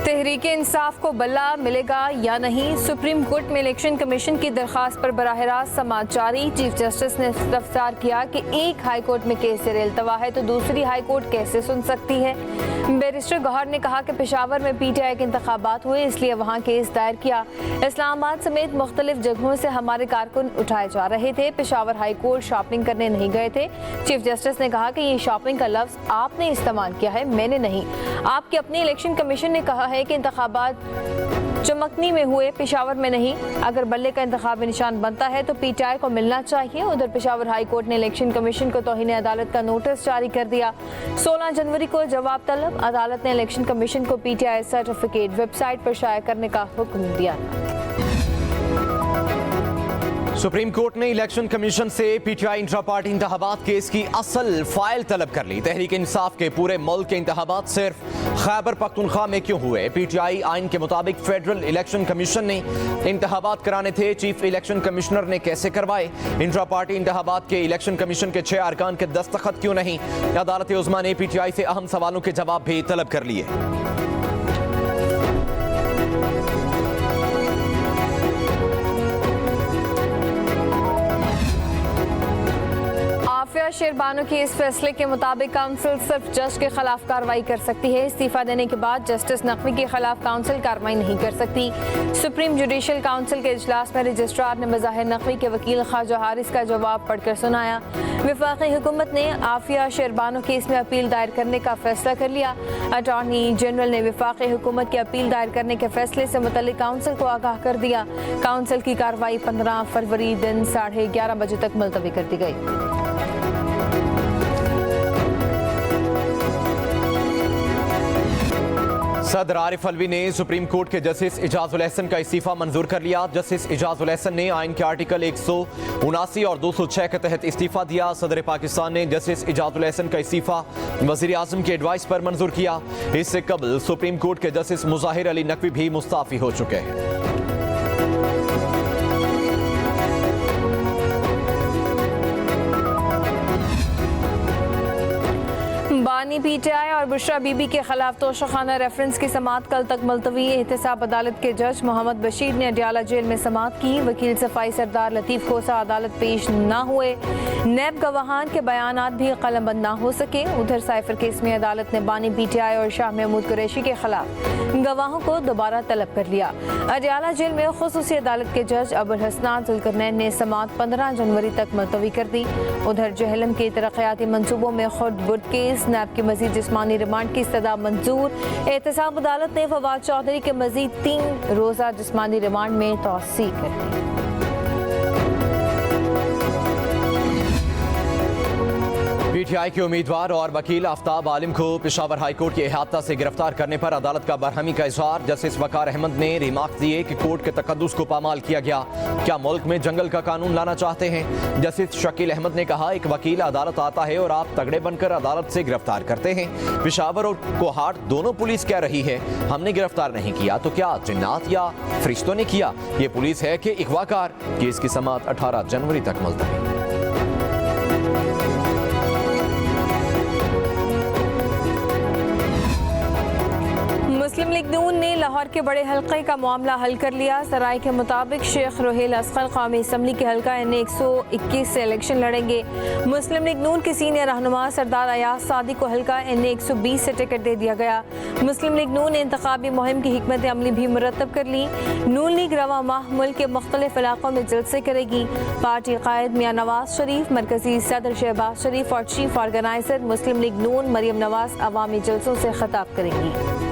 तहरीक इंसाफ को बल्ला मिलेगा या नहीं, सुप्रीम कोर्ट में इलेक्शन कमीशन की दरखास्त पर बराह रास्त समाअत जारी। चीफ जस्टिस ने इस्तफसार किया कि एक हाई कोर्ट में केस से इल्तवा है तो दूसरी हाई कोर्ट कैसे सुन सकती है। बैरिस्टर गौहर ने कहा कि पेशावर में पीटीआई के इंतखाबात हुए, इसलिए वहाँ केस दायर किया। इस्लामाबाद समेत मुख्तलिफ जगहों से हमारे कारकुन उठाए जा रहे थे। पेशावर हाई कोर्ट शॉपिंग करने नहीं गए थे। चीफ जस्टिस ने कहा कि ये शॉपिंग का लफ्ज आपने इस्तेमाल किया है, मैंने नहीं। आपकी अपनी इलेक्शन कमीशन ने कहा है कि इंतखाबात चमकनी में हुए, पेशावर में नहीं। अगर बल्ले का इंतखाबी निशान बनता है तो पीटीआई को मिलना चाहिए। उधर पेशावर हाई कोर्ट ने इलेक्शन कमीशन को तौहीन अदालत का नोटिस जारी कर दिया। 16 जनवरी को जवाब तलब। अदालत ने इलेक्शन कमीशन को पीटीआई सर्टिफिकेट वेबसाइट पर शाया करने का हुक्म दिया। सुप्रीम कोर्ट ने इलेक्शन कमीशन से पीटीआई इंट्रा पार्टी इंतखाबात केस की असल फाइल तलब कर ली। तहरीक इंसाफ के पूरे मुल्क के इंतखाबात सिर्फ खैबर पख्तूनख्वा में क्यों हुए? पीटीआई आइन के मुताबिक फेडरल इलेक्शन कमीशन ने इंतखाबात कराने थे, चीफ इलेक्शन कमिश्नर ने कैसे करवाए? इंट्रा पार्टी इंतखाबात के इलेक्शन कमीशन के 6 अरकान के दस्तखत क्यों नहीं? अदालत उज़्मा ने पीटीआई से अहम सवालों के जवाब भी तलब कर लिए। आफिया शेरबानो के इस फैसले के मुताबिक काउंसिल सिर्फ जज के खिलाफ कार्रवाई कर सकती है। इस्तीफा देने के बाद जस्टिस नकवी के खिलाफ काउंसिल कार्रवाई नहीं कर सकती। सुप्रीम जुडिशल काउंसिल के इजलास में रजिस्ट्रार ने मज़ाहिर नकवी के वकील ख्वाजा हारिस का जवाब पढ़कर सुनाया। वफाकी हुकूमत ने आफिया शेरबानो केस में अपील दायर करने का फैसला कर लिया। अटॉर्नी जनरल ने वफाकी हुकूमत के अपील दायर करने के फैसले से मुतल्लिक काउंसिल को आगाह कर दिया। काउंसिल की कार्रवाई 15 फरवरी दिन 11:30 बजे तक मुलतवी कर दी गई। सदर आरिफ अलवी ने सुप्रीम कोर्ट के जस्टिस इजाजुल एहसन का इस्तीफा मंजूर कर लिया। जस्टिस इजाजुल एहसन ने आइन के आर्टिकल 179 और 206 के तहत इस्तीफा दिया। सदर पाकिस्तान ने जस्टिस इजाजुल एहसन का इस्तीफा वज़ीर आज़म के एडवाइस पर मंजूर किया। इससे कबल सुप्रीम कोर्ट के जस्टिस मुज़ाहिर अली नकवी भी मुस्ताफ़ी हो चुके हैं। बानी पीटीआई और बुशरा बीबी के खिलाफ तोशाखाना रेफरेंस की समाअत कल तक मुलतवी। एहतसाब अदालत के जज मोहम्मद बशीर ने अडियाला जेल में समाअत की। वकील सफाई सरदार लतीफ़ खोसा अदालत पेश न हुए। नैब गवाहान के बयानात भी कलमबंद न हो सके। उधर साइफर केस में अदालत ने बानी पीटीआई और शाह महमूद कुरैशी के खिलाफ गवाहों को दोबारा तलब कर लिया। अडियाला जेल में खुसूसी अदालत के जज अबुल हसनान जुल्करनैन ने समाअत 15 जनवरी तक मुलतवी कर दी। उधर जहलम के तरक्याती मंसूबों में खुद बुट केस, नैब की मजीद जिस्मानी रिमांड की इस्तदा मंजूर। एहतसाब अदालत ने फवाद चौधरी के मजीद 3 रोजा जिस्मानी रिमांड में तौसीक कर दी। पीटीआई के उम्मीदवार और वकील आफ्ताब आलिम को पेशावर हाईकोर्ट के अहाता से गिरफ्तार करने पर अदालत का बरहमी का इजहार। जस्टिस वकार अहमद ने रिमार्क दिए कि कोर्ट के तकद्दुस को पामाल किया गया। क्या मुल्क में जंगल का कानून लाना चाहते हैं? जस्टिस शकील अहमद ने कहा, एक वकील अदालत आता है और आप तगड़े बनकर अदालत से गिरफ्तार करते हैं। पेशावर और कोहाट दोनों पुलिस कह रही है हमने गिरफ्तार नहीं किया, तो क्या जिन्नात या फरिश्तों ने किया? ये पुलिस है कि अगवाकार? केस की समाअत 18 जनवरी तक मुलतवी। मुस्लिम लीग नून ने लाहौर के बड़े हल्के का मामला हल कर लिया। सराय के मुताबिक शेख रोहेल असगर कौमी असम्बली के हल्का NA 121 से इलेक्शन लड़ेंगे। मुस्लिम लीग नून के सीनियर रहनुमा सरदार अयाज सादी को हल्का NA 120 से टिकट दे दिया गया। मुस्लिम लीग नून ने इंतखाबी मुहिम की हिकमत अमली भी मुरतब कर ली। नून लीग रवा माह मुल्क के मुख्तलिफ इलाकों में जलसे करेगी। पार्टी कायद मियां नवाज शरीफ, मरकजी सदर शहबाज शरीफ और चीफ ऑर्गेनाइजर मुस्लिम लीग नून मरियम नवाज अवामी जलसों से खिताब करेंगी।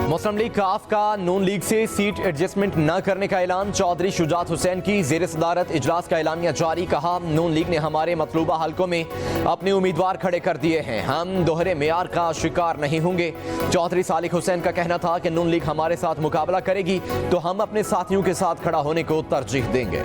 मुस्लिम लीग काफ का नून लीग से सीट एडजस्टमेंट न करने का ऐलान। चौधरी शुजात हुसैन की जेर सदारत इजलास का ऐलानिया जारी। कहा, नून लीग ने हमारे मतलूबा हलकों में अपने उम्मीदवार खड़े कर दिए हैं, हम दोहरे मेयार का शिकार नहीं होंगे। चौधरी सालिक हुसैन का कहना था कि नून लीग हमारे साथ मुकाबला करेगी तो हम अपने साथियों के साथ खड़ा होने को तरजीह देंगे।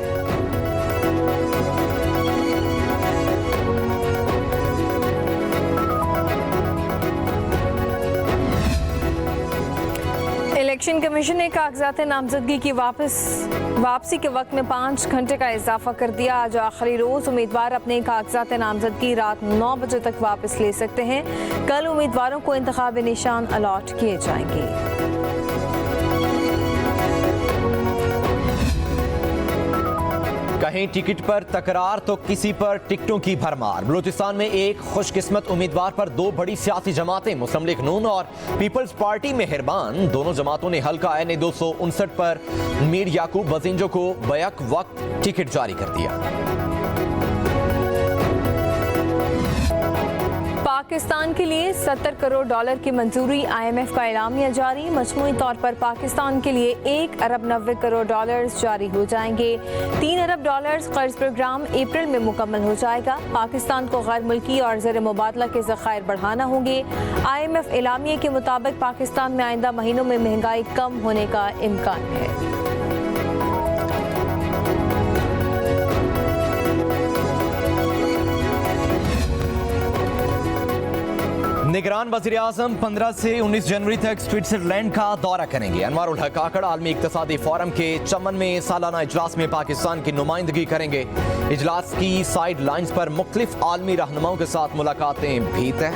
इलेक्शन कमीशन ने कागजात नामजदगी की वापसी के वक्त में 5 घंटे का इजाफा कर दिया। आज आखिरी रोज उम्मीदवार अपने कागजात नामजदगी रात 9 बजे तक वापस ले सकते हैं। कल उम्मीदवारों को इंतखाबी निशान अलॉट किए जाएंगे। कहीं टिकट पर तकरार तो किसी पर टिकटों की भरमार। बलूचिस्तान में एक खुशकिस्मत उम्मीदवार पर 2 बड़ी सियासी जमातें मुस्लिम लीग नून और पीपल्स पार्टी मेहरबान। दोनों जमातों ने हल्का NA 259 पर मीर याकूब वजींजो को बैक वक्त टिकट जारी कर दिया। पाकिस्तान के लिए $70 करोड़ की मंजूरी। IMF का एलामिया जारी। मजमूई तौर पर पाकिस्तान के लिए $1 अरब 90 करोड़ जारी हो जाएंगे। $3 अरब कर्ज प्रोग्राम अप्रैल में मुकम्मल हो जाएगा। पाकिस्तान को गैर मुल्की और ज़र मुबादला के ज़खायर बढ़ाना होंगे। IMF एलामिया के मुताबिक पाकिस्तान में आइंदा महीनों में महंगाई कम होने का इम्कान है। निगरान वज़ीर-ए-आज़म 15 से 19 जनवरी तक स्विट्जरलैंड का दौरा करेंगे। अनवारुल हक काकड़ आलमी इक़्तिसादी फोरम के चमन में सालाना इजलास में पाकिस्तान की नुमाइंदगी करेंगे। इजलास की साइड लाइन्स पर मुख्तलिफ आलमी रहनुमाओं के साथ मुलाकातें भी तय।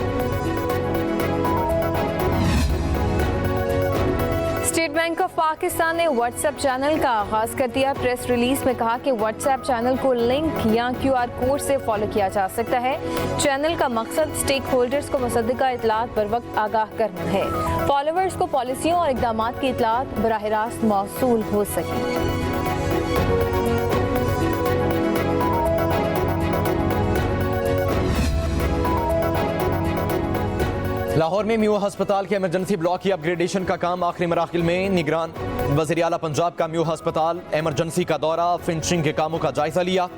स्टेट बैंक ऑफ पाकिस्तान ने व्हाट्सएप चैनल का आगाज कर दिया। प्रेस रिलीज में कहा कि व्हाट्सएप चैनल को लिंक या QR कोड से फॉलो किया जा सकता है। चैनल का मकसद स्टेक होल्डर्स को मुसद्दिका इतलात बर वक्त आगाह करना है। फॉलोअर्स को पॉलिसियों और इक़दामात की इतलात बराह रास्त मौसूल हो सके। लाहौर में म्यू अस्पताल के इमरजेंसी ब्लॉक की अपग्रेडेशन का काम आखिरी मराहिल में। निगरान वज़ीर आला पंजाब का म्यू अस्पताल इमरजेंसी का दौरा, फिनिशिंग के कामों का जायजा लिया।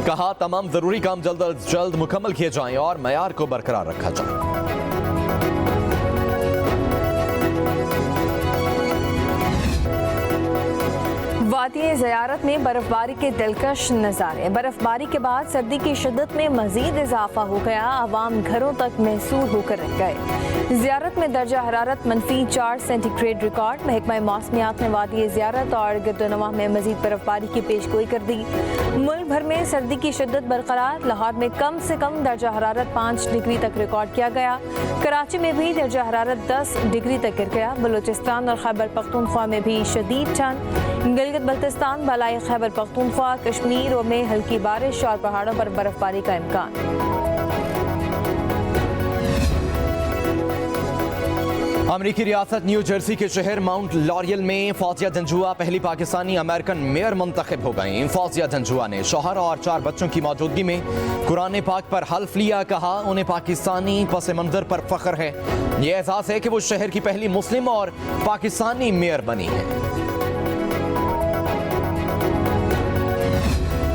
कहा तमाम जरूरी काम जल्द अज जल्द मुकम्मल किए जाएं और मयार को बरकरार रखा जाए। वादी ज़ियारत में बर्फबारी के दिलकश नज़ारे। बर्फबारी के बाद सर्दी की शिद्दत में मजीद इजाफा हो गया। आवाम घरों तक महसूर होकर रह गए। ज़ियारत में दर्जा हरारत -4 सेंटीग्रेड रिकॉर्ड। महकमा मौसमियात ने वादी ज़ियारत और गिरदोनवाह में मजीद बर्फबारी की पेशगोई कर दी। मुल्क भर में सर्दी की शिद्दत बरकरार। लाहौर में कम से कम दर्जा हरारत 5 डिग्री तक रिकॉर्ड किया गया। कराची में भी दर्जा हरारत 10 डिग्री तक गिर गया। बलूचिस्तान और खैबर पख्तूनख्वा में भी शदीद ठंड। गिलगित बल्तिस्तान, बालाई खैबर पख्तूनख्वा, कश्मीर में हल्की बारिश और पहाड़ों पर बर्फबारी का इम्कान। अमरीकी रियासत न्यू जर्सी के शहर माउंट लॉरियल में फौजिया जंजुआ पहली पाकिस्तानी अमेरिकन मेयर मुंतखब हो गईं। फौजिया जंजुआ ने शौहर और 4 बच्चों की मौजूदगी में कुरान पाक पर हल्फ लिया। कहा उन्हें पाकिस्तानी पस मंजर पर फख्र है। ये एहसास है कि वो शहर की पहली मुस्लिम और पाकिस्तानी मेयर बनी है।